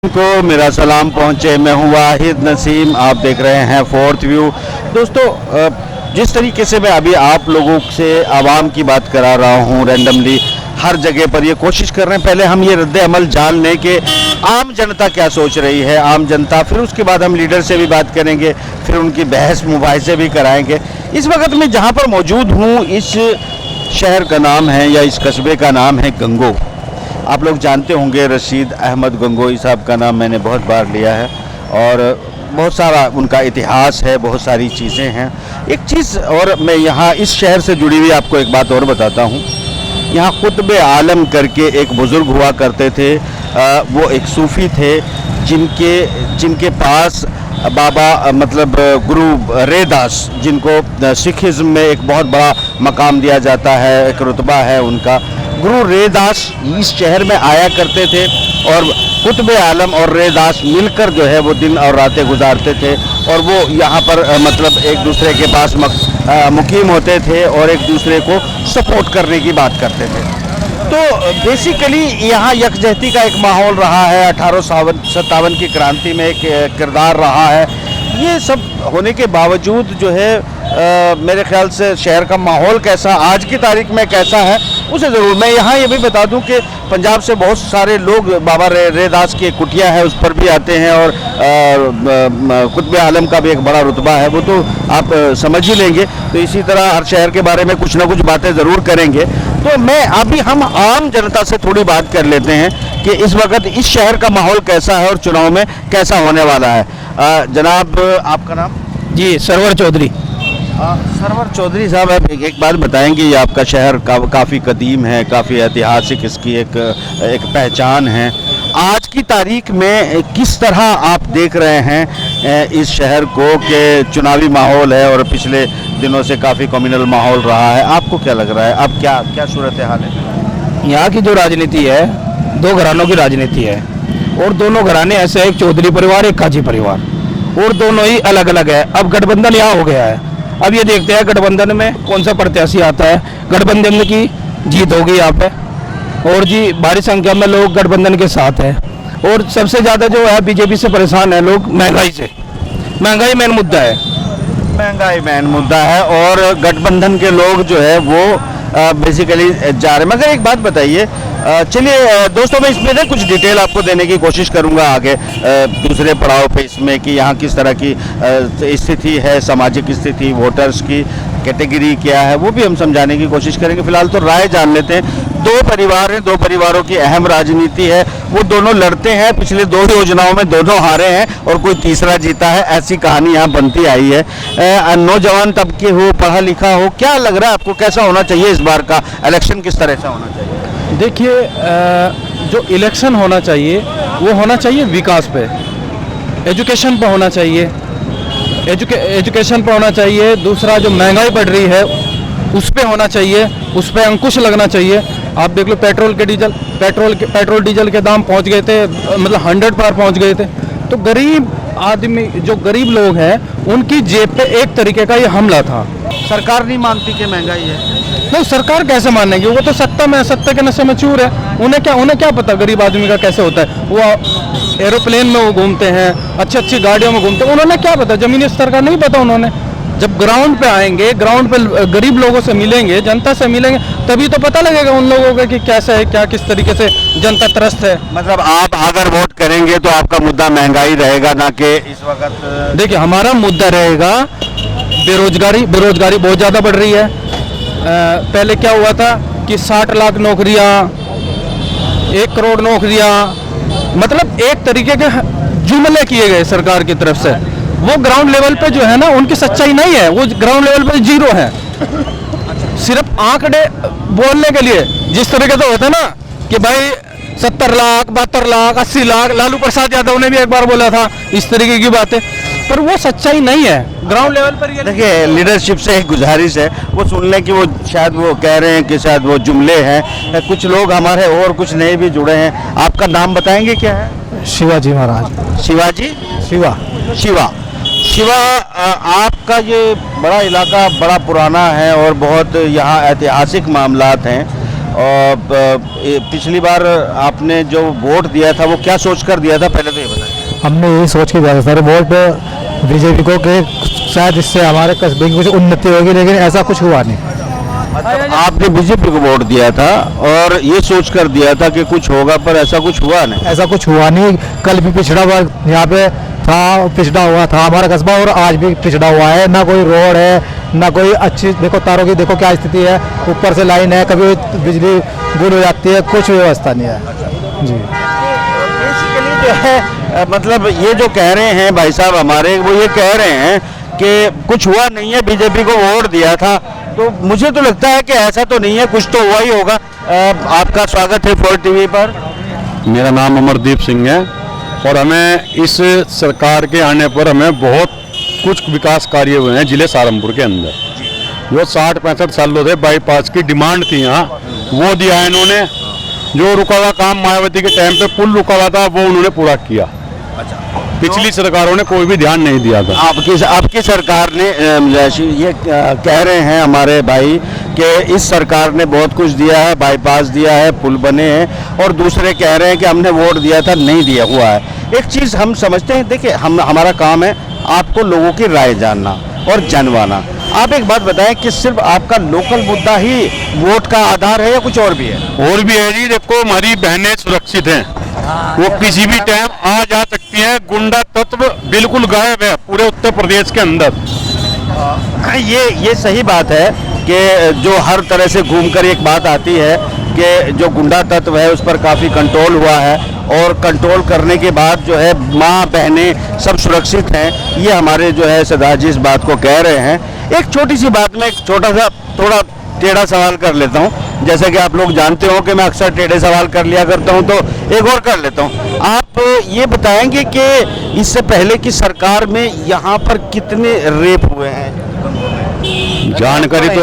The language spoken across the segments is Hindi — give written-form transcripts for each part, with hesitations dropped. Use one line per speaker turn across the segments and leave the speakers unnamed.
को मेरा सलाम पहुंचे। मैं हूं वाहिद नसीम, आप देख रहे हैं फोर्थ व्यू। दोस्तों, जिस तरीके से मैं अभी आप लोगों से आवाम की बात करा रहा हूं, रैंडमली हर जगह पर ये कोशिश कर रहे हैं, पहले हम ये रद्द अमल जान लें कि आम जनता क्या सोच रही है। आम जनता, फिर उसके बाद हम लीडर से भी बात करेंगे, फिर उनकी बहस मुबाहिसे भी कराएंगे। इस वक्त मैं जहाँ पर मौजूद हूँ, इस शहर का नाम है या इस कस्बे का नाम है गंगो। आप लोग जानते होंगे रशीद अहमद गंगोई साहब का नाम मैंने बहुत बार लिया है और बहुत सारा उनका इतिहास है, बहुत सारी चीज़ें हैं। एक चीज़ और मैं यहाँ इस शहर से जुड़ी हुई आपको एक बात और बताता हूँ। यहाँ कुतुब आलम करके एक बुज़ुर्ग हुआ करते थे। वो एक सूफ़ी थे जिनके पास बाबा मतलब गुरु रैदास, जिनको सिखिज़्म में एक बहुत बड़ा मकाम दिया जाता है, एक रुतबा है उनका। गुरु रैदास इस शहर में आया करते थे और कुतुब आलम और रैदास मिलकर जो है वो दिन और रातें गुजारते थे और वो यहाँ पर मतलब एक दूसरे के पास मुकीम होते थे और एक दूसरे को सपोर्ट करने की बात करते थे। तो बेसिकली यहाँ यकजहती का एक माहौल रहा है। 1857 की क्रांति में एक किरदार रहा है। ये सब होने के बावजूद जो है मेरे ख्याल से शहर का माहौल कैसा आज की तारीख में कैसा है उसे ज़रूर मैं यहाँ ये भी बता दूं कि पंजाब से बहुत सारे लोग बाबा रैदास की एक कुटिया है उस पर भी आते हैं और कुतुब आलम का भी एक बड़ा रुतबा है, वो तो आप समझ ही लेंगे। तो इसी तरह हर शहर के बारे में कुछ ना कुछ बातें ज़रूर करेंगे। तो मैं अभी हम आम जनता से थोड़ी बात कर लेते हैं कि इस वक्त इस शहर का माहौल कैसा है और चुनाव में कैसा होने वाला है। जनाब, आपका नाम?
जी, सरवर चौधरी।
सरवर चौधरी साहब, आप एक बात बताएंगे, ये आपका शहर काफ़ी कदीम है, काफ़ी ऐतिहासिक इसकी एक पहचान है। आज की तारीख में किस तरह आप देख रहे हैं इस शहर को कि चुनावी माहौल है और पिछले दिनों से काफ़ी कम्युनल माहौल रहा है, आपको क्या लग रहा है? अब क्या सूरत हाल है?
यहाँ की जो राजनीति है, दो घरानों की राजनीति है और दोनों घराने ऐसे, एक चौधरी परिवार एक काजी परिवार, और दोनों ही अलग अलग है। अब गठबंधन यहाँ हो गया है। अब ये देखते हैं गठबंधन में कौन सा प्रत्याशी आता है। गठबंधन की जीत होगी यहाँ पे और जी भारी संख्या में लोग गठबंधन के साथ हैं। और सबसे ज़्यादा जो है बीजेपी से परेशान है लोग, महंगाई से। महंगाई मेन मुद्दा है।
महंगाई मेन मुद्दा है और गठबंधन के लोग जो है वो बेसिकली जा रहे हैं। मगर एक बात बताइए, चलिए दोस्तों, मैं इसमें ना कुछ डिटेल आपको देने की कोशिश करूंगा आगे दूसरे पड़ाव पे इसमें कि यहाँ किस तरह की स्थिति है, सामाजिक स्थिति, वोटर्स की कैटेगरी क्या है, वो भी हम समझाने की कोशिश करेंगे। फिलहाल तो राय जान लेते हैं। दो परिवार हैं, दो परिवारों की अहम राजनीति है, वो दोनों लड़ते हैं। पिछले दो योजनाओं में दोनों हारे हैं और कोई तीसरा जीता है, ऐसी कहानी यहाँ बनती आई है। नौजवान तबके हो, पढ़ा लिखा हो, क्या लग रहा है आपको, कैसा होना चाहिए इस बार का इलेक्शन, किस तरह से होना चाहिए?
देखिए, जो इलेक्शन होना चाहिए वो होना चाहिए विकास पे, एजुकेशन पे होना चाहिए, एजुकेशन पे होना चाहिए। दूसरा, जो महंगाई बढ़ रही है उस पे होना चाहिए, उस पे अंकुश लगना चाहिए। आप देख लो, पेट्रोल डीजल के दाम पहुंच गए थे, मतलब 100 पर पहुंच गए थे। तो गरीब आदमी, जो गरीब लोग हैं, उनकी जेब पे एक तरीके का ये हमला था।
सरकार नहीं मानती कि महंगाई है?
नहीं, सरकार कैसे मानेगी? वो तो सत्ता के नशे में चूर है। उन्हें क्या पता गरीब आदमी का कैसे होता है। वो एरोप्लेन में वो घूमते हैं, अच्छी गाड़ियों में घूमते हैं, उन्होंने क्या पता, जमीनी स्तर का नहीं पता उन्होंने। जब ग्राउंड पे आएंगे, ग्राउंड पे गरीब लोगों से मिलेंगे, जनता से मिलेंगे, तभी तो पता लगेगा उन लोगों को कि कैसा है, क्या किस तरीके से जनता त्रस्त है।
मतलब आप अगर वोट करेंगे तो आपका मुद्दा महंगाई रहेगा, ना कि इस वक्त?
देखिए, हमारा मुद्दा रहेगा बेरोजगारी बहुत ज़्यादा बढ़ रही है। पहले क्या हुआ था कि 60 लाख नौकरियां, 1 करोड़ नौकरियां, मतलब एक तरीके के जुमले किए गए सरकार की तरफ से। वो ग्राउंड लेवल पे जो है ना, उनकी सच्चाई नहीं है, वो ग्राउंड लेवल पे जीरो है। सिर्फ आंकड़े बोलने के लिए, जिस तरीके से होता है ना कि भाई 70 लाख, 72 लाख, 80 लाख, लालू प्रसाद यादव ने भी एक बार बोला था इस तरीके की बातें, पर वो सच्चाई नहीं है ग्राउंड लेवल पर। ये
देखिए, लीडरशिप से एक गुजारिश है, वो सुन लें कि वो शायद वो कह रहे हैं कि शायद वो जुमले हैं। कुछ लोग हमारे और कुछ नए भी जुड़े हैं। आपका नाम बताएंगे, क्या है?
शिवाजी महाराज।
शिवाजी? शिवा, आपका ये बड़ा इलाका बड़ा पुराना है और बहुत यहाँ ऐतिहासिक मामलात हैं। पिछली बार आपने जो वोट दिया था वो क्या सोचकर दिया था, पहले तो ये बताइए।
हमने यही सोच के दिया था सर वोट बीजेपी को कि शायद इससे हमारे कस्बे की कुछ उन्नति होगी, लेकिन ऐसा कुछ हुआ नहीं।
मतलब आपने बीजेपी को वोट दिया था और ये सोचकर दिया था कि कुछ होगा, पर ऐसा कुछ हुआ नहीं।
ऐसा कुछ हुआ नहीं। कल भी पिछड़ा हुआ यहाँ पे था, पिछड़ा हुआ था हमारा कस्बा, और आज भी पिछड़ा हुआ है। ना कोई रोड है, ना कोई अच्छी, देखो तारों की देखो क्या स्थिति है, ऊपर से लाइन है, कभी बिजली गुल हो जाती है, कुछ व्यवस्था नहीं है जी।
बेसिकली जो है मतलब ये जो कह रहे हैं भाई साहब हमारे, वो ये कह रहे हैं कि कुछ हुआ नहीं है, बीजेपी को वोट दिया था। तो मुझे तो लगता है कि ऐसा तो नहीं है, कुछ तो हुआ ही होगा। आपका स्वागत है 4 टीवी पर।
मेरा नाम अमरदीप सिंह है और हमें इस सरकार के आने पर हमें बहुत कुछ विकास कार्य हुए हैं जिले सहारनपुर के अंदर। जो 60-65 सालों से बाईपास की डिमांड थी यहाँ, वो दिया है इन्होंने। जो रुका हुआ काम मायावती के टाइम पे पुल रुका हुआ था वो उन्होंने पूरा किया। पिछली सरकारों ने कोई भी ध्यान नहीं दिया था।
आपकी सरकार ने ये कह रहे हैं हमारे भाई कि इस सरकार ने बहुत कुछ दिया है, बाईपास दिया है, पुल बने हैं, और दूसरे कह रहे हैं कि हमने वोट दिया था, नहीं दिया हुआ है। एक चीज़ हम समझते हैं, देखिए हमारा काम है आपको लोगों की राय जानना और जानवाना। आप एक बात बताएं कि सिर्फ आपका लोकल मुद्दा ही वोट का आधार है या कुछ और भी है?
और भी है जी। देखो हमारी बहनें सुरक्षित हैं, वो किसी भी टाइम आ जा सकती हैं। गुंडा तत्व बिल्कुल गायब है पूरे उत्तर प्रदेश के अंदर।
ये सही बात है कि जो हर तरह से घूमकर एक बात आती है कि जो गुंडा तत्व है उस पर काफ़ी कंट्रोल हुआ है, और कंट्रोल करने के बाद जो है माँ बहनें सब सुरक्षित हैं। ये हमारे जो है सरदार जी इस बात को कह रहे हैं। एक छोटी सी बात में एक छोटा सा थोड़ा टेढ़ा सवाल कर लेता हूँ। जैसे कि आप लोग जानते हो कि मैं अक्सर टेढ़े सवाल कर लिया करता हूँ, तो एक और कर लेता हूँ। आप ये बताएंगे कि इससे पहले की सरकार में यहाँ पर कितने रेप हुए हैं?
जानकारी तो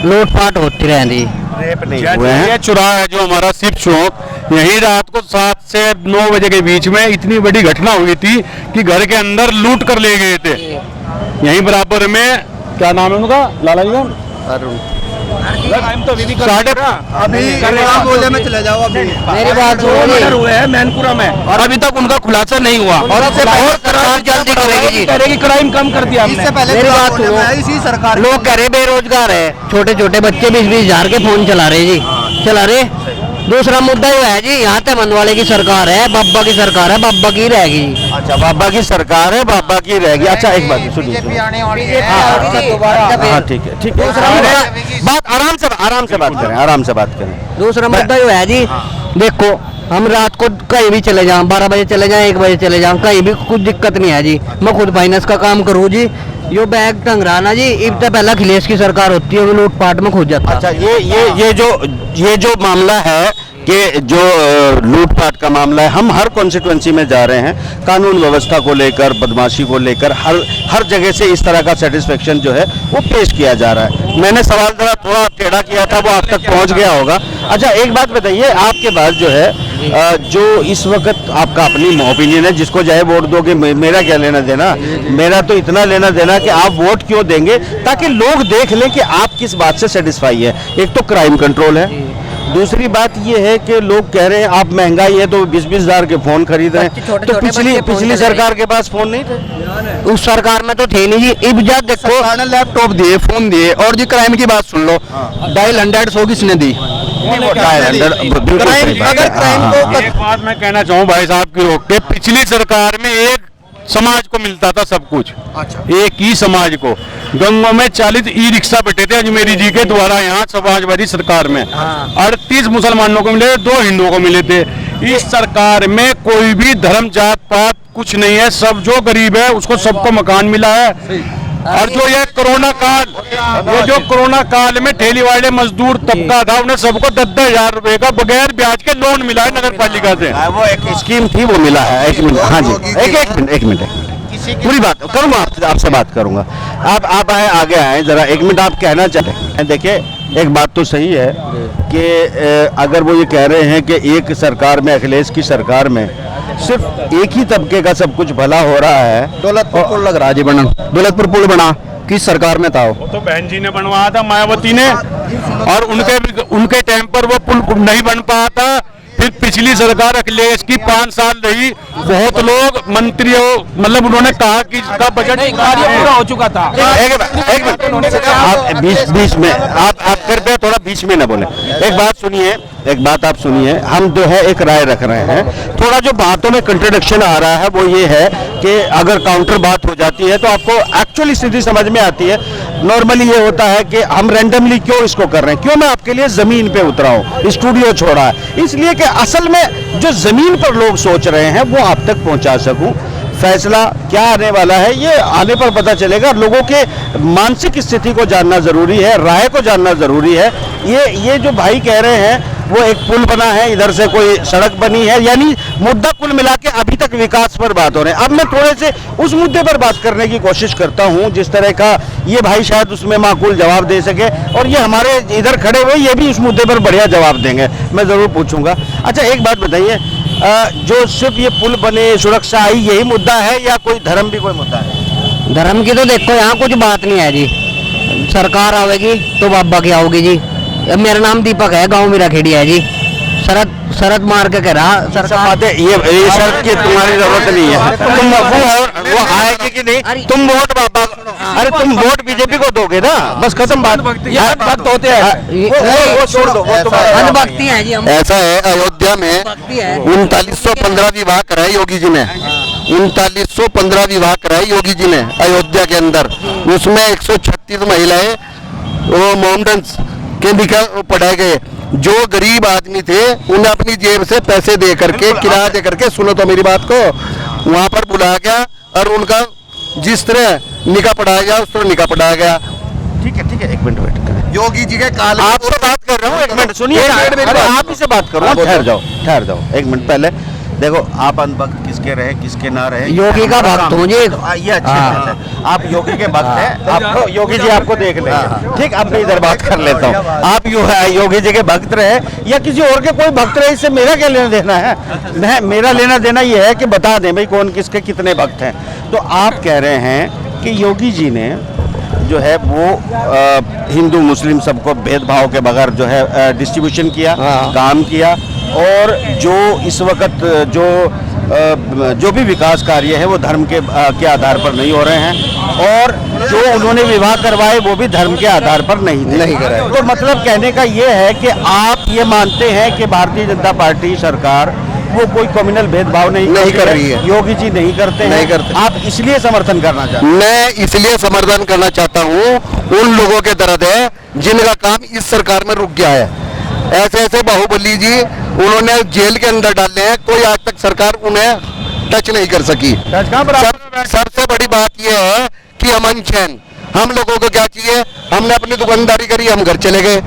लूटपाट होती रहती।
रेप नहीं हुए हैं।
ये चुराहा है जो हमारा शिव चौक, यही रात को 7 से 9 बजे के बीच में इतनी बड़ी घटना हुई थी कि घर के अंदर लूट कर ले गए थे। यहीं बराबर में क्या नाम है उनका, लाला जी का,
मेरी बात
हुए हैं मैनपुरा में, और अभी तक उनका खुलासा नहीं हुआ। और
सरकार जल्दी करेगी जी,
करेगी, क्राइम कम कर दिया हमने।
मेरी बात सुनो, लोग कह रहे बेरोजगार है, छोटे छोटे बच्चे 20-20 हजार के फोन चला रहे जी, चला रहे। दूसरा मुद्दा ये है जी, यहाँ तक वाले की सरकार है, बाबा की सरकार है, बाबा की रहेगी जी।
अच्छा, बाबा की सरकार है, बाबा की रहेगी। अच्छा एक बात सुनिए, हाँ ठीक है, ठीक है, बात आराम से बात करें, आराम से बात करें।
दूसरा मुद्दा ये है जी, देखो हम रात को कहीं भी चले जाएं, 12 बजे चले जाएं, 1 बजे चले जाएं, कहीं भी कुछ दिक्कत नहीं है जी। मैं खुद फाइनेंस का काम करूँ जी, यो बैग टंगराना जी, इब तक पहला अखिलेश की सरकार होती है, वो लूटपाट में खुद जाता।
अच्छा, ये जो मामला है कि जो लूटपाट का मामला है, हम हर कॉन्स्टिट्यूंसी में जा रहे हैं, कानून व्यवस्था को लेकर, बदमाशी को लेकर, हर जगह से इस तरह का सेटिस्फेक्शन जो है वो पेश किया जा रहा है। मैंने सवाल जरा थोड़ा टेढ़ा किया था, वो आप तक पहुंच गया होगा। अच्छा एक बात बताइए, आपके पास जो है जो इस वक्त आपका अपनी ओपिनियन है, जिसको चाहे वोट दोगे, मेरा क्या लेना देना, मेरा तो इतना लेना देना कि आप वोट क्यों देंगे, ताकि लोग देख लें कि आप किस बात से सेटिस्फाई है। एक तो क्राइम कंट्रोल है, दूसरी बात ये है कि लोग कह रहे हैं आप महंगाई है तो 20-20 हजार के फोन खरीद रहे हैं, तो पिछली सरकार के पास फोन नहीं थे,
उस सरकार में तो थे नहीं जी। इब जा देखो,
सरकार ने लैपटॉप दिए, फोन दिए, और जी क्राइम की बात सुन लो, डायल 100 100 किसने दी?
अगर क्राइम को एक बात मैं कहना चाहूँ भाई साहब की रोक के, पिछली सरकार में एक समाज को मिलता था सब कुछ। अच्छा। एक ही समाज को गंगों में 40 ई रिक्शा बैठे थे अजमेरी जी के द्वारा यहाँ समाजवादी सरकार में। 38 मुसलमानों को मिले, 2 हिंदुओं को मिले थे। इस सरकार में कोई भी धर्म जात पात कुछ नहीं है, सब जो गरीब है उसको सबको मकान मिला है। और जो ये कोरोना काल में ठेली वाले मजदूर तबका था, उन्हें सबको 10-10 हजार रुपए का बगैर ब्याज के लोन मिला है नगर पालिका से।
वो एक स्कीम थी, वो मिला है। एक मिनट, हाँ जी, एक मिनट पूरी बात करूंगा, आपसे बात करूंगा। आप आगे आए जरा, 1 मिनट आप कहना चाहते हैं। देखिए एक बात तो सही है कि अगर वो ये कह रहे हैं कि एक सरकार में, अखिलेश की सरकार में सिर्फ एक ही तबके का सब कुछ भला हो रहा है।
दौलतपुर पुल लग रहा है जी बनन, दौलतपुर पुल बना,
किस सरकार में था वो?
वो तो बहन जी ने बनवाया था, मायावती ने, और उनके टाइम पर वो पुल नहीं बन पाया था। फिर पिछली सरकार अखिलेश की 5 साल रही, बहुत लोग मंत्रियों मतलब उन्होंने कहा कि इसका बजट
कार्य पूरा हो चुका था।
एक मिनट आप बीच में आप कृपया थोड़ा बीच में न बोले। एक बात आप सुनिए, हम जो है एक राय रख रहे हैं। थोड़ा जो बातों में कंट्रडिक्शन आ रहा है वो ये है कि अगर काउंटर बात हो जाती है तो आपको एक्चुअली स्थिति समझ में आती है। नॉर्मली ये होता है कि हम रैंडमली क्यों इसको कर रहे हैं, क्यों मैं आपके लिए जमीन पे उतरा हूँ, स्टूडियो छोड़ा है, इसलिए कि असल में जो जमीन पर लोग सोच रहे हैं वो आप तक पहुंचा सकूं। फैसला क्या आने वाला है ये आने पर पता चलेगा। लोगों के मानसिक स्थिति को जानना जरूरी है, राय को जानना जरूरी है। ये जो भाई कह रहे हैं वो एक पुल बना है, इधर से कोई सड़क बनी है, यानी मुद्दा कुल मिला के अभी तक विकास पर बात हो रही है। अब मैं थोड़े से उस मुद्दे पर बात करने की कोशिश करता हूं जिस तरह का ये भाई शायद उसमें माकूल जवाब दे सके, और ये हमारे इधर खड़े हुए ये भी उस मुद्दे पर बढ़िया जवाब देंगे, मैं जरूर पूछूंगा। अच्छा एक बात बताइए, जो सिर्फ ये पुल बने, सुरक्षा आई, यही मुद्दा है या कोई धर्म भी कोई मुद्दा है?
धर्म की तो देखो यहाँ कुछ बात नहीं है जी। सरकार आवेगी तो बाबा की आओगी जी। अब मेरा नाम दीपक है, गांव मेरा खेड़ी है जी। शरद मार के कह रहा सरकार
ये शर्त की तुम्हारी जरूरत नहीं है। तुम वो आएगी कि नहीं, तुम वोट बाबा, अरे तुम वोट बीजेपी को दोगे ना, बस खत्म बात।
भक्त होते हैं,
वो छोड़ दो, वो तुम्हारा
भक्ति है जी। हम
ऐसा है, अयोध्या में 3915 विवाह कराए योगी जी ने, 3915 विवाह कराए योगी जी ने अयोध्या के अंदर। उसमें 136 महिलाएं वो मोमडन्स के निकाह पढ़ाए गए। जो गरीब आदमी थे उन्हें अपनी जेब से पैसे दे करके, किराया दे करके, सुनो तो मेरी बात को, वहां पर बुलाया गया और उनका जिस तरह निकाह पढ़ाया गया उस तरह निकाह पढ़ाया गया।
ठीक है, एक मिनट वेट करें।
योगी जी के काल
आपसे बात कर रहा हूँ, एक मिनट सुनिए। अरे आप ही से बात करो, ठहर जाओ एक मिनट। पहले देखो, आप अंधभक्त किसके रहे किसके ना रहे,
योगी का भक्त हूँ जी।
ये अच्छी बात है, आप योगी के भक्त हैं, आपको योगी जी आपको देख लेंगे। ठीक, अब मैं इधर बात कर लेता हूँ। आप योगी जी के भक्त रहे या किसी और के कोई भक्त रहे, इससे मेरा क्या लेना देना है? मेरा लेना देना ये है कि बता दें भाई कौन किसके कितने भक्त हैं। तो आप कह रहे हैं कि योगी जी ने जो है वो हिंदू मुस्लिम सबको भेदभाव के बगैर जो है डिस्ट्रीब्यूशन किया, काम किया, और जो इस वक्त जो भी विकास कार्य है वो धर्म के आधार पर नहीं हो रहे हैं, और जो उन्होंने विवाह करवाए वो भी धर्म के आधार पर नहीं कराए। तो मतलब कहने का ये है कि आप ये मानते हैं कि भारतीय जनता पार्टी सरकार वो कोई कम्युनल भेदभाव नहीं कर रही है, योगी जी नहीं करते हैं, आप इसलिए समर्थन करना चाहते हैं?
मैं इसलिए समर्थन करना चाहता हूँ, उन लोगों के दर्द है जिनका काम इस सरकार में रुक गया है। ऐसे बाहुबली जी उन्होंने जेल के अंदर डाले हैं, कोई आज तक सरकार उन्हें टच नहीं कर सकी। सबसे बड़ी बात यह है कि अमन चैन, हम लोगों को क्या चाहिए, हमने अपनी दुकानदारी करी, हम घर चले गए,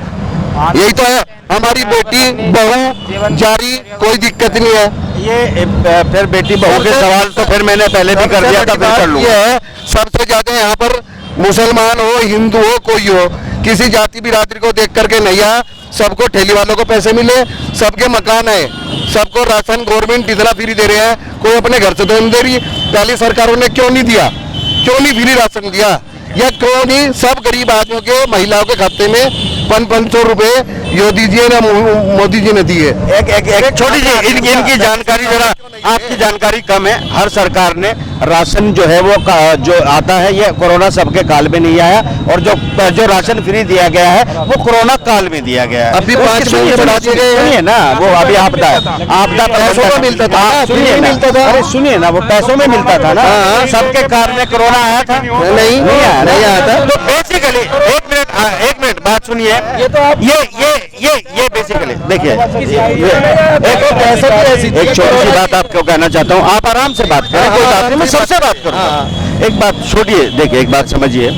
यही तो है। हमारी बेटी बहू जारी, कोई दिक्कत नहीं है।
ये फिर बेटी बहू के सवाल तो फिर मैंने पहले भी कर दिया था, फिर कर लूंगा।
ये है सबसे ज्यादा यहाँ पर मुसलमान हो, हिंदू हो, कोई हो, किसी जाति बिरादरी को देख करके नहीं आया। सबको ठेली वालों को पैसे मिले, सबके मकान है, सबको राशन गवर्नमेंट इतना फ्री दे रहे हैं, कोई अपने घर से तो नहीं दे रही। पहली सरकारों ने क्यों नहीं दिया, क्यों नहीं फ्री राशन दिया, या क्यों नहीं सब गरीब आदमियों के, महिलाओं के खाते में 500 रुपए योगी जी ने, मोदी जी ने दिए।
एक छोटी सी इनकी जानकारी, जरा आपकी जानकारी कम है। हर सरकार ने राशन जो है वो जो आता है, ये कोरोना सबके काल में नहीं आया, और जो राशन फ्री दिया गया है वो कोरोना काल में दिया गया है।
अभी 5 महीने बढ़ा दिए गए
सुनिए ना, वो अभी आपदा
पैसों में मिलता था,
अरे सुनिए ना, वो पैसों में मिलता था ना, सबके कार में कोरोना आया था?
नहीं आया था।
तो बेसिकली एक मिनट बात सुनिए, ये तो आप ये बेसिकली देखिए, एक छोटी सी बात आपको कहना चाहता हूँ, आप आराम से बात करें, कोई बात नहीं, मैं सबसे बात करूँ। एक बात छोड़िए, देखिए एक बात समझिए,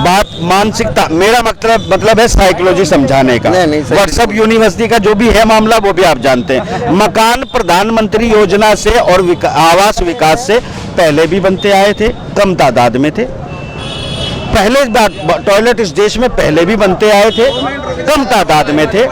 बात मानसिकता, मेरा मतलब है साइकोलॉजी समझाने का। व्हाट्सएप यूनिवर्सिटी का जो भी है मामला वो भी आप जानते हैं। मकान प्रधानमंत्री योजना से और आवास विकास से पहले भी बनते आए थे, कम तादाद में थे। पहले टॉयलेट इस देश में पहले भी बनते आए थे, कम तादाद में थे।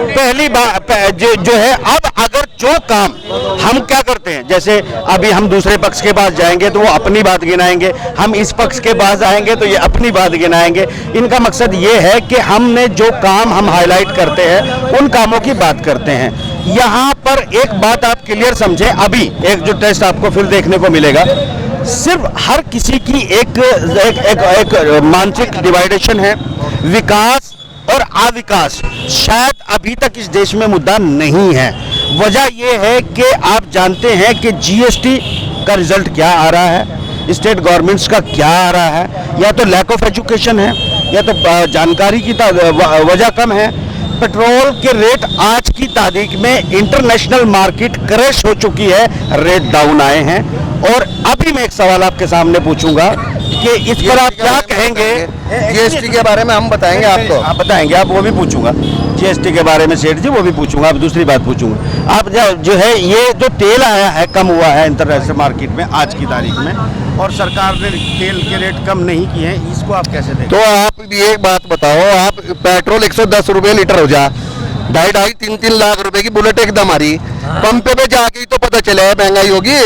पहली बात जो है, अब अगर जो काम हम क्या करते हैं, जैसे अभी हम दूसरे पक्ष के पास जाएंगे तो वो अपनी बात गिनाएंगे, हम इस पक्ष के पास आएंगे तो ये अपनी बात गिनाएंगे। इनका मकसद ये है कि हमने जो काम हम हाईलाइट करते हैं उन कामों की बात करते हैं। यहाँ पर एक बात आप क्लियर समझें, अभी एक जो टेस्ट आपको फिर देखने को मिलेगा, सिर्फ हर किसी की एक मानसिक डिवाइडेशन है। विकास और अविकास शायद अभी तक इस देश में मुद्दा नहीं है। वजह यह है कि आप जानते हैं कि जीएसटी का रिजल्ट क्या आ रहा है, स्टेट गवर्नमेंट्स का क्या आ रहा है, या तो लैक ऑफ एजुकेशन है या तो जानकारी की वजह कम है। पेट्रोल के रेट आज की तारीख में इंटरनेशनल मार्केट क्रैश हो चुकी है, रेट डाउन आए हैं। और अभी मैं एक सवाल आपके सामने पूछूंगा कि इस पर आप क्या कहेंगे।
जीएसटी के बारे में हम बताएंगे आपको।
आप बताएंगे, आप वो भी पूछूंगा जीएसटी के बारे में सेठ जी, वो भी पूछूंगा। अब दूसरी बात पूछूंगा, आप जो है ये जो तेल आया है कम हुआ है इंटरनेशनल मार्केट में आज की तारीख में, और सरकार ने तेल के रेट कम नहीं किए हैं, इसको आप कैसे देखते
तो आप भी एक बात बताओ, आप पेट्रोल 110 रुपए लीटर हो जा, 2.5-3 लाख रुपए की बुलेट एकदम आ रही, पंप पे जाके ही तो पता चला है महंगाई होगी।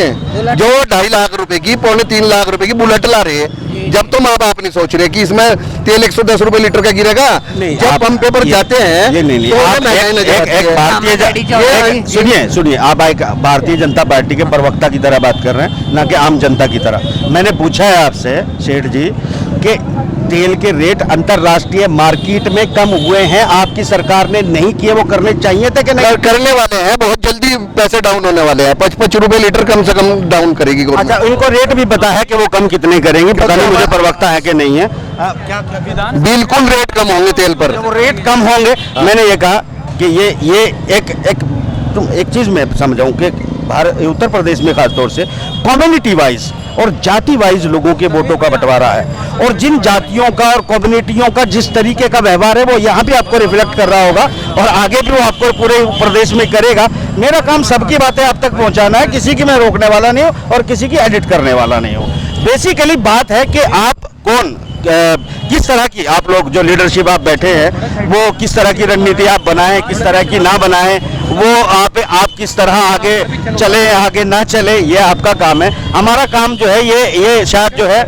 जो 2.5 लाख रुपए की 2.25-3 लाख रुपए की बुलेट ला रहे हैं, जब तो माँ बाप नहीं सोच रहे कि इसमें तेल 110 रुपए लीटर का गिरेगा, जब पंप पर जाते हैं
ये नहीं
तो
आप
महंगाई नजर आती है।
सुनिए, आप एक भारतीय जनता पार्टी के प्रवक्ता की तरह बात कर रहे हैं, ना कि आम जनता की तरह। मैंने पूछा है आपसे सेठ जी कि तेल के रेट अंतरराष्ट्रीय मार्केट में कम हुए हैं, आपकी सरकार ने नहीं किए, वो करने चाहिए थे कि नहीं?
करने वाले हैं, बहुत जल्दी पैसे डाउन होने वाले हैं, 55 रुपए लीटर कम से कम डाउन करेगी गवर्नमेंट।
अच्छा, उनको रेट भी पता है कि वो कम कितने करेंगे, पता नहीं मुझे प्रवक्ता है कि नहीं है। क्या
बिल्कुल रेट कम होंगे तेल पर।
वो रेट कम होंगे। मैंने ये कहा कि ये एक चीज मैं समझाऊं कि उत्तर प्रदेश में खासतौर से कम्युनिटी वाइज और जाति वाइज लोगों के वोटों का बंटवारा है, और जिन जातियों का और कम्युनिटियों का जिस तरीके का व्यवहार है वो यहाँ भी आपको रिफ्लेक्ट कर रहा होगा, और आगे भी वो आपको पूरे प्रदेश में करेगा। मेरा काम सबकी बातें आप तक पहुँचाना है, किसी की मैं रोकने वाला नहीं हूँ और किसी की एडिट करने वाला नहीं हूँ। बेसिकली बात है कि आप कौन किस तरह की, आप लोग जो लीडरशिप आप बैठे हैं वो किस तरह की रणनीति आप बनाएं, किस तरह की ना बनाएं, वो आप किस तरह आगे चले आगे ना चले, ये आपका काम है। हमारा काम जो है ये शायद जो है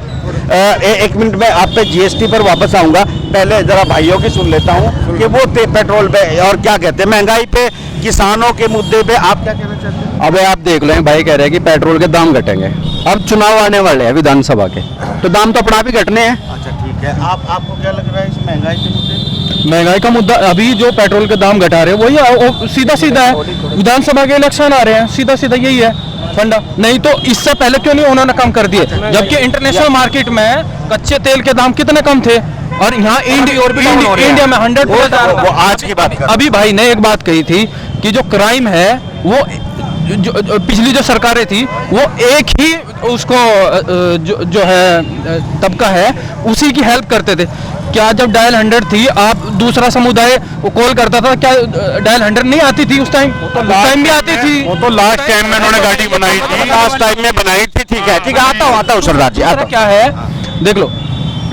एक मिनट में आप पे जीएसटी पर वापस आऊंगा, पहले जरा भाइयों की सुन लेता हूं कि वो पेट्रोल पे और क्या कहते हैं, महंगाई पे, किसानों के मुद्दे पे आप क्या कहना चाहते हैं?
अबे आप देख लें, भाई कह रहे हैं कि पेट्रोल के दाम घटेंगे, अब चुनाव आने वाले हैं विधानसभा के, तो दाम तो अपना भी घटने हैं।
अच्छा ठीक है, आपको क्या लग रहा है इस महंगाई के मुद्दे पे?
महंगाई का मुद्दा अभी जो पेट्रोल के दाम घटा रहे हैं वही सीधा सीधा है, विधानसभा के इलेक्शन आ रहे हैं, सीधा सीधा यही है फंडा। नहीं तो इससे पहले क्यों नहीं उन्होंने कम कर दिए, जबकि इंटरनेशनल मार्केट में कच्चे तेल के दाम कितने कम थे, और यहाँ इंडिया में 100%।
वो आज की बात कर,
अभी भाई ने एक बात कही थी कि जो क्राइम है वो जो पिछली जो सरकारें थी वो एक ही उसको जो है तबका है उसी की हेल्प करते थे। क्या जब डायल 100 थी, आप दूसरा समुदाय वो कॉल करता था, क्या डायल 100 नहीं आती थी उस टाइम? भी आती थी,
वो तो लास्ट टाइम में उन्होंने गाड़ी बनाई थी,
लास्ट टाइम में बनाई थी। ठीक है आता हूँ सरदार जी, आता
क्या है देख लो,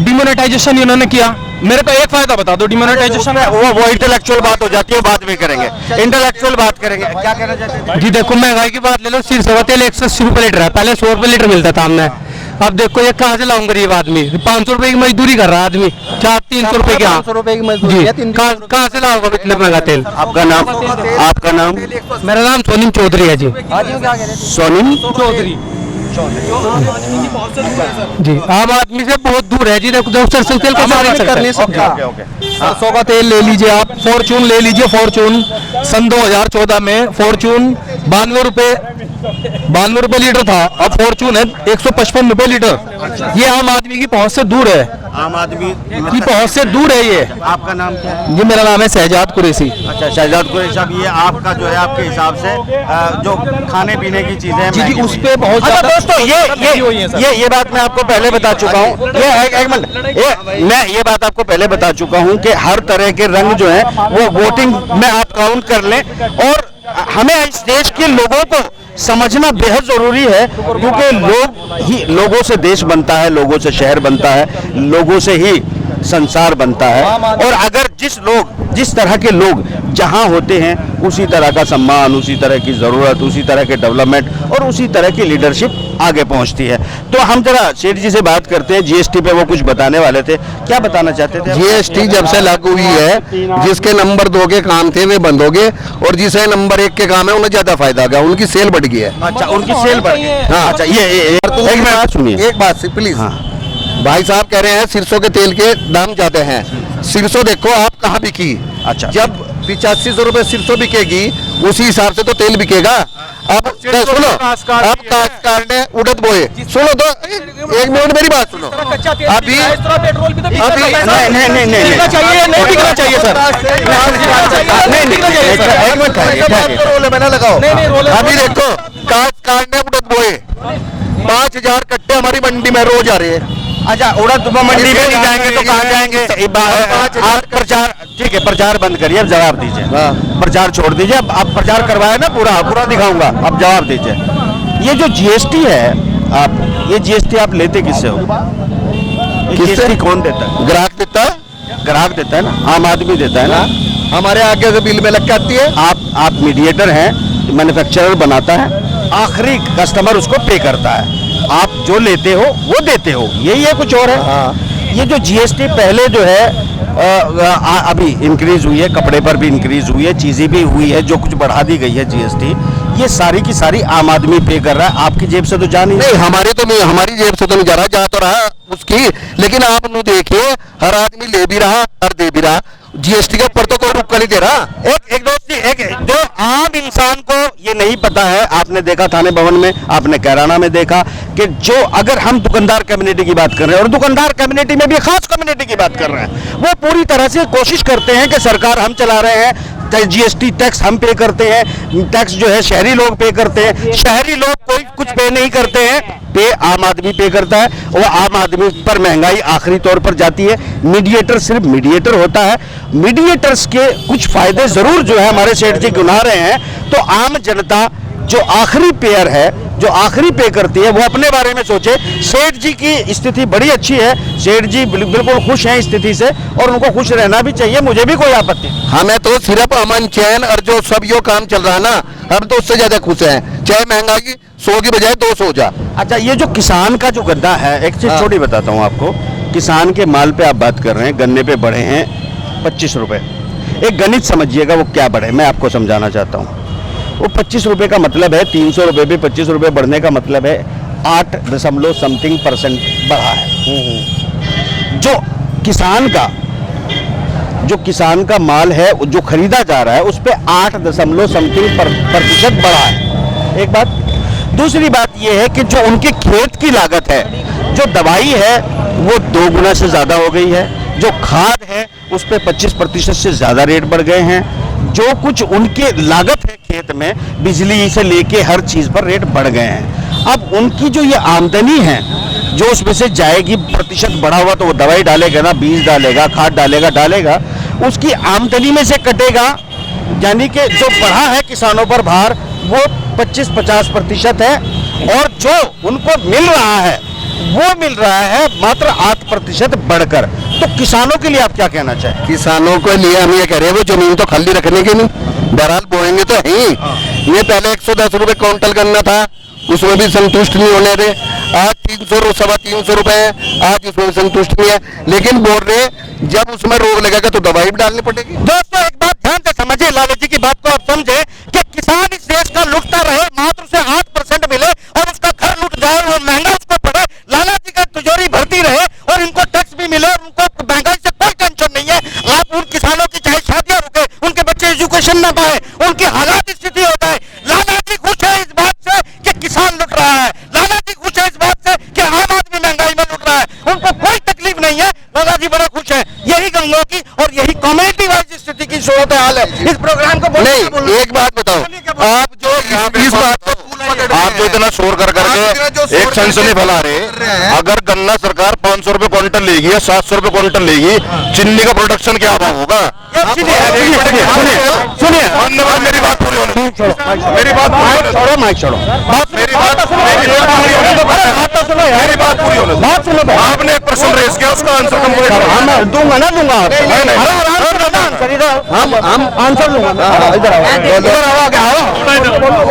डिमोनेटाइजेशन इन्होंने किया। मेरे को एक फायदा बता दो डिमोनेटाइजेशन का।
वो इंटेलेक्चुअल बात हो जाती है, बाद में करेंगे, इंटेलेक्चुअल बात करेंगे। क्या कहना चाहते हैं
जी देखो, महंगाई की बात ले लो, सिरसवा तेल 180 रुपए लीटर है, पहले 100 रुपए लीटर मिलता था हमने। अब देखो ये कहाँ से लाऊं गरीब आदमी, 500 रुपए की मजदूरी कर रहा है आदमी, 300 रुपए की, 500 रुपए की मजदूरी, कहाँ से लाऊंगा इतना महंगा तेल?
आपका नाम?
मेरा नाम सोनिम चौधरी है जी।
सोनिम
चौधरी जी, आम आदमी से बहुत दूर है जी। देखो सरसों तेल का सरसों का तेल ले लीजिए आप, फॉर्चून ले लीजिए, फॉर्चून सन 2014 में फॉर्चून 92 रुपए लीटर था, अब फॉर्चून है 155 रुपए लीटर। ये आम आदमी की पहुंच से दूर है,
आम आदमी
की पहुंच से दूर है ये।
आपका नाम क्या है?
जी मेरा नाम है शहजाद कुरैशी।
अच्छा शहजाद कुरैशी साहब, ये आपका जो है आपके हिसाब से जो खाने पीने की चीजें हैं
जी उस पे बहुत
अच्छा दोस्तों, ये बात मैं आपको पहले बता चुका हूँ, एक मिनट, मैं ये बात आपको पहले बता चुका हूँ कि हर तरह के रंग जो है वो वोटिंग में आप काउंट कर लें, और हमें इस देश के लोगों को समझना बेहद जरूरी है, क्योंकि लोगों से देश बनता है, लोगों से शहर बनता है, लोगों से ही संसार बनता है। और अगर जिस तरह के लोग जहां होते हैं उसी तरह का सम्मान, उसी तरह की ज़रूरत, उसी तरह के डेवलपमेंट और उसी तरह की लीडरशिप आगे पहुंचती है। तो हम जरा सेठ जी से बात करते हैं। जीएसटी पे वो कुछ बताने वाले थे, क्या बताना चाहते थे?
जीएसटी जब से लागू हुई है, जिसके नंबर 2 के काम थे वे बंद हो गए, और जिसे नंबर 1 के काम है उन्हें ज्यादा फायदा गया, उनकी सेल बढ़ गई है।
अच्छा, उनकी सेल बढ़ गई।
हाँ।
अच्छा, ये एक मिनट सुनिए।
एक बात प्लीज।
हाँ।
भाई साहब कह रहे हैं सरसों के तेल के दाम ज्यादा हैं। सरसों देखो आप कहाँ बिकी।
अच्छा।
जब 8500 रुपए सरसों बिकेगी उसी हिसाब से तो तेल बिकेगा। अब सुनो, अब काश्तकार ने उड़द बोए, सुनो तो एक मिनट मेरी बात सुनो। अभी
नहीं बिकना चाहिए सर।
मैंने लगाओ। अभी देखो काश्तकार ने उड़द बोए, 5000 कट्टे हमारी मंडी में रोज आ रहे हैं।
अच्छा, उड़द मंडी में नहीं जाएंगे तो कहाँ जाएंगे? आप प्रचार, ठीक है, प्रचार बंद करिए, अब जवाब दीजिए। प्रचार छोड़ दीजिए, अब आप प्रचार करवाए ना, पूरा दिखाऊंगा, अब जवाब दीजिए। ये जो जीएसटी है, ये जीएसटी आप लेते किससे हो? जीएसटी कौन देता है?
ग्राहक देता है।
ग्राहक देता है ना, आम आदमी देता है ना।
हमारे आगे से बिल में लग के आती है।
आप मीडिएटर हैं, मैन्युफैक्चरर बनाता है, आखिरी कस्टमर उसको पे करता है। आप जो लेते हो वो देते हो, यही है, कुछ और है?
हाँ।
ये जो जीएसटी पहले जो है अभी इंक्रीज हुई है, कपड़े पर भी इंक्रीज हुई है, चीजें भी हुई है, जो कुछ बढ़ा दी गई है जीएसटी, ये सारी की सारी आम आदमी पे कर रहा है, आपकी जेब से तो जा नहीं।
हमारी तो नहीं, हमारी जेब से तो नहीं जा रहा, जा तो रहा उसकी, लेकिन आप नु देखिए हर आदमी ले भी रहा और दे भी रहा। जीएसटी के ऊपर तो कोई रुक नहीं दे रहा।
एक दोस्त जी, एक जो आम इंसान को ये नहीं पता है, आपने देखा थाने भवन में, आपने कैराना में देखा कि जो, अगर हम दुकानदार कम्युनिटी की बात कर रहे हैं, और दुकानदार कम्युनिटी में भी खास कम्युनिटी की बात कर रहे हैं, वो पूरी तरह से कोशिश करते हैं कि सरकार हम चला रहे हैं, जीएसटी टैक्स हम पे करते हैं, टैक्स जो है शहरी लोग पे करते हैं। शहरी लोग कोई कुछ पे नहीं करते हैं, पे आम आदमी पे करता है, वो आम आदमी पर महंगाई आखिरी तौर पर जाती है। मीडिएटर सिर्फ मीडिएटर होता है, मीडिएटर्स के कुछ फायदे जरूर जो है हमारे सेठ जी गिना रहे हैं। तो आम जनता जो आखिरी पेयर है, जो आखिरी पे करती है, वो अपने बारे में सोचे। सेठ जी की स्थिति बड़ी अच्छी है, सेठ जी बिल्कुल खुश हैं स्थिति से, और उनको खुश रहना भी चाहिए, मुझे भी कोई आपत्ति नहीं।
हमें तो सिर्फ अमन चैन और जो सब यो काम चल रहा है ना, हम तो उससे ज्यादा खुश हैं। चाहे महंगाई 100 की बजाय 200 हो जा।
अच्छा, ये जो किसान का जो गद्दा है, एक चीज छोटी बताता हूँ आपको। किसान के माल पे आप बात कर रहे हैं, गन्ने पे बढ़े हैं 25 रुपए। एक गणित समझिएगा वो क्या बढ़े, मैं आपको समझाना चाहता हूँ। वो 25 रुपए का मतलब है, 300 रुपए पे 25 रुपए बढ़ने का मतलब है 8.something% बढ़ा है। जो किसान का माल है, जो खरीदा जा रहा है, उस पे 8.something% बढ़ा है। एक बात। दूसरी बात यह है कि जो उनके खेत की लागत है, जो दवाई है, वो 2 गुना से ज्यादा हो गई है। जो खाद है उस पे 25% से ज्यादा रेट बढ़ गए हैं। जो कुछ उनके लागत है खेत में, बिजली से लेके हर चीज पर रेट बढ़ गए हैं। अब उनकी जो ये आमदनी है, जो उसमें से जाएगी, प्रतिशत बढ़ा हुआ, तो वो दवाई डालेगा ना, बीज डालेगा, खाद डालेगा, उसकी आमदनी में से कटेगा। यानी कि जो बढ़ा है किसानों पर भार, वो 25-50% है, और जो उनको मिल रहा है वो मिल रहा है मात्र 8% बढ़कर। तो किसानों के लिए आप क्या कहना चाहें?
किसानों के लिए हम ये कह रहे हैं, वो जमीन तो खाली रखने की नहीं, बहरहाल बोएंगे तो ही। ये पहले 110 रुपए क्विंटल करना था, उसमें भी संतुष्ट नहीं होने रहे। आज 300-325 रुपए है, आज उसमें संतुष्ट नहीं है। लेकिन बोल रहे जब उसमें रोग लगेगा तो दवाई भी डालनी पड़ेगी।
दोस्तों, एक बात ध्यान से समझिए, लालू जी की बात को आप समझे कि किसान इस देश का लुटता रहे, मात्र उसे 8% मिले और उसका घर लुट जाए, वो महंगा उसको पड़े, लाला जी का तिजोरी भरती रहे और इनको टैक्स भी मिले, और उनको महंगाई से कोई टेंशन नहीं है। आप उन किसानों की चाहे शादियां रुके, उनके बच्चे एजुकेशन ना पाए, उनकी हालात स्थिति हो जाए, लाला जी खुश है इस बात से कि किसान लुट रहा है। लाला जी खुश है इस बात से कि आम आदमी महंगाई में लुट रहा है, उनको कोई तकलीफ नहीं है। लाला जी बड़ा खुश है। यही गंगों की और यही कम्युनिटी वाइज स्थिति की सूरत हाल है। इस प्रोग्राम को
नहीं, एक बात बताओ, आप जो इस बात को
आप जो इतना शोर कर करके एक सनसनी फैला रहे, अगर गन्ना सरकार 500 रुपए क्विंटल लेगी या 700 रुपए क्विंटल लेगी, चीनी का प्रोडक्शन क्या भाव होगा?
सुनिए,
मेरी बात पूरी होने, मेरी बात
छोड़ो, माइक छोड़ो,
मेरी बात मेरी बात पूरी होने दो।
बात सुनो तो।
आपने एक प्रश्न रेज किया, उसका आंसर कंप्लीट
हाँ, मैं दूंगा ना दूंगा।
नहीं।
हम आंसर दूंगा। इधर आओ, इधर आओ, आगे आओ।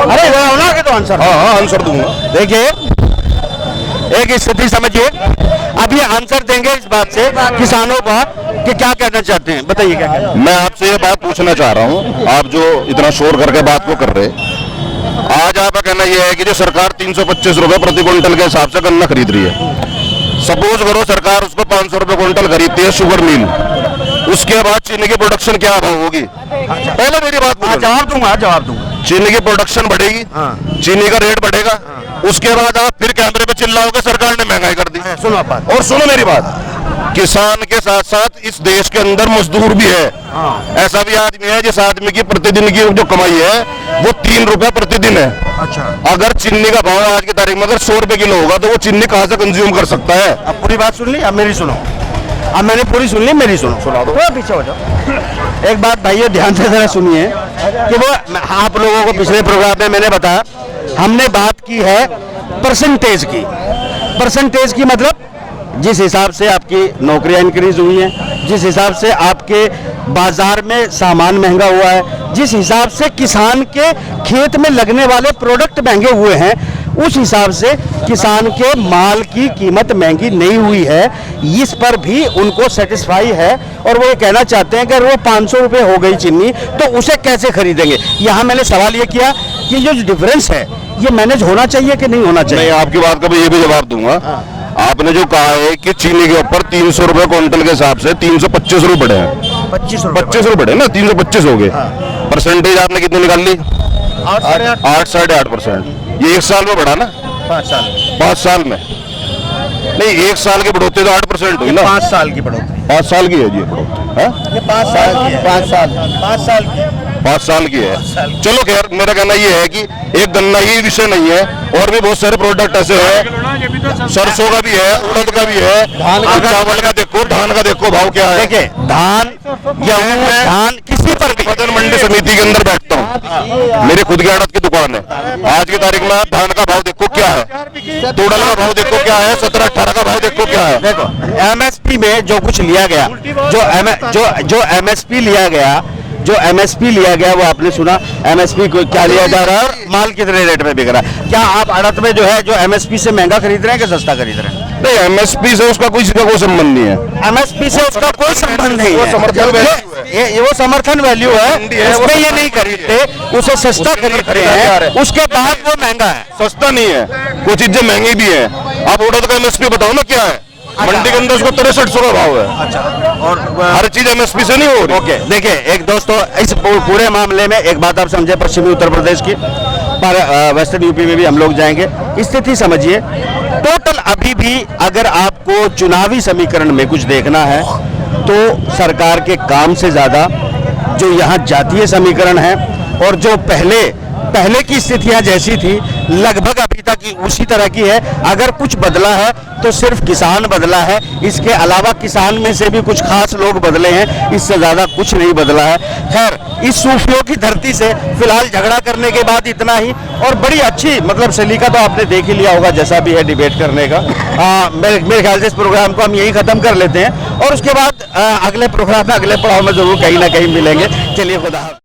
अरे इधर आओ ना, आगे तो आंसर।
हाँ आंसर दूंगा।
देखिए, एक स्थिति समझिए, अब ये आंसर देंगे इस बात से किसानों का कि क्या कहना चाहते हैं, बताइए क्या कहना।
मैं आपसे ये बात पूछना चाह रहा हूँ, आप जो इतना शोर करके बात को कर रहे, आज आपका कहना यह है कि जो सरकार 325 रुपए प्रति क्विंटल के हिसाब से गन्ना खरीद रही है, सपोज करो सरकार उसको 500 रुपए क्विंटल खरीदती है शुगर मिल, उसके बाद चीनी की प्रोडक्शन क्या भाव होगी? पहले मेरी बात
जवाब दूंगा।
चीनी की प्रोडक्शन बढ़ेगी, चीनी का रेट बढ़ेगा, उसके बाद आप फिर कैमरे पे चिल्लाओगे सरकार ने महंगाई कर दी।
सुनो बात,
और सुनो मेरी बात, किसान के साथ साथ इस देश के अंदर मजदूर भी है। ऐसा भी आदमी है जिस आदमी की प्रतिदिन की जो कमाई है वो 3 रुपए प्रतिदिन है।
अच्छा,
अगर चीनी का भाव आज की तारीख में अगर 100 रुपए किलो होगा तो वो चीनी कहाँ से कंज्यूम कर सकता है?
अब पूरी बात सुन ली, अब मेरी सुनो। अब मैंने पूरी सुन ली, मेरी सुनो।
सुना दो।
थोड़ा पीछे हो जाओ। एक बात भाइयों ध्यान से जरा सुनिए कि वो आप लोगों को पिछले प्रोग्राम में मैंने बताया, हमने बात की है परसेंटेज की। परसेंटेज की मतलब जिस हिसाब से आपकी नौकरियां इंक्रीज हुई हैं, जिस हिसाब से आपके बाजार में सामान महंगा हुआ है, जिस हिसाब से किसान के खेत में लगने वाले प्रोडक्ट महंगे हुए हैं, उस हिसाब से किसान के माल की कीमत महंगी नहीं हुई है। इस पर भी उनको सेटिस्फाई है और वो ये कहना चाहते हैं कि अगर वो 500 रुपये हो गई चीनी तो उसे कैसे खरीदेंगे। यहाँ मैंने सवाल ये किया कि जो डिफरेंस है ये मैनेज होना चाहिए कि नहीं होना चाहिए।
मैं आपकी बात का भी ये भी जवाब दूंगा। आपने जो कहा है कि चीनी के ऊपर 300 रुपए क्विंटल के हिसाब से 325 रुपए बढ़े हैं,
25
25 रुपए बढ़े ना, 325 हो गए। परसेंटेज आपने कितनी निकाल ली? 8.5%। ये 1 साल में बढ़ा ना? 5 साल में नहीं, 1 साल की बढ़ोतरी तो 8% हुई ना।
5 साल की बढ़ोतरी,
5 साल की है जी बढ़ोतरी।
ये 5 साल की है। 5 साल की
5 साल की है। चलो खैर, मेरा कहना ये है कि एक गन्ना ही विषय नहीं है, और भी बहुत सारे प्रोडक्ट ऐसे हैं, सरसों का भी है, उड़द का भी है, चावल का देखो, धान का देखो भाव क्या है।
देखिए, धान, गेहूं, धान किसी पर भी।
पतन मंडी समिति के अंदर बैठता हूँ, मेरी खुद की आड़त की दुकान है। आज की तारीख में धान का भाव देखो क्या है, तोड़ल का भाव देखो क्या है, 17-18 का भाव देखो क्या है।
देखो, एमएसपी में जो कुछ लिया गया, जो एमएसपी लिया गया वो आपने सुना। एमएसपी को क्या लिया जा रहा है और माल कितने रेट में बिक रहा है। क्या आप आड़त में जो है जो एमएसपी से महंगा खरीद रहे हैं कि सस्ता खरीद रहे हैं?
नहीं, एमएसपी से उसका कोई संबंध नहीं है।
एमएसपी से उसका कोई संबंध नहीं
वो
है।
समर्थन वैल्यू
ये वो समर्थन वैल्यू है, उसमें ये नहीं खरीदते, उसे सस्ता खरीदते हैं, उसके बाद वो महंगा है।
सस्ता नहीं है, कुछ चीजें महंगी भी है। आप उड़द का एमएसपी बताओ ना क्या है? मंडी के अंदर उसको 6300 का भाव है।
अच्छा, और
हर चीज एमएसपी से नहीं हो रही।
ओके, देखिए एक दोस्तों, इस पूरे मामले में एक बात आप समझे, पश्चिमी उत्तर प्रदेश की, पर वेस्टर्न यूपी में भी हम लोग जाएंगे। स्थिति समझिए, टोटल अभी भी अगर आपको चुनावी समीकरण में कुछ देखना है तो सरकार के काम से ज्यादा जो यहाँ जातीय समीकरण है और जो पहले की स्थितियां जैसी थी लगभग अभी तक उसी तरह की है। अगर कुछ बदला है तो सिर्फ किसान बदला है, इसके अलावा किसान में से भी कुछ खास लोग बदले हैं, इससे ज्यादा कुछ नहीं बदला है। खैर, इस सूफियों की धरती से फिलहाल झगड़ा करने के बाद इतना ही, और बड़ी अच्छी मतलब सलीका तो आपने देख ही लिया होगा जैसा भी है डिबेट करने का। मेरे ख्याल से इस प्रोग्राम को हम यही खत्म कर लेते हैं और उसके बाद अगले प्रोग्राम में अगले पड़ाव में जरूर कहीं ना कहीं मिलेंगे। चलिए, खुदा हाफ़िज़।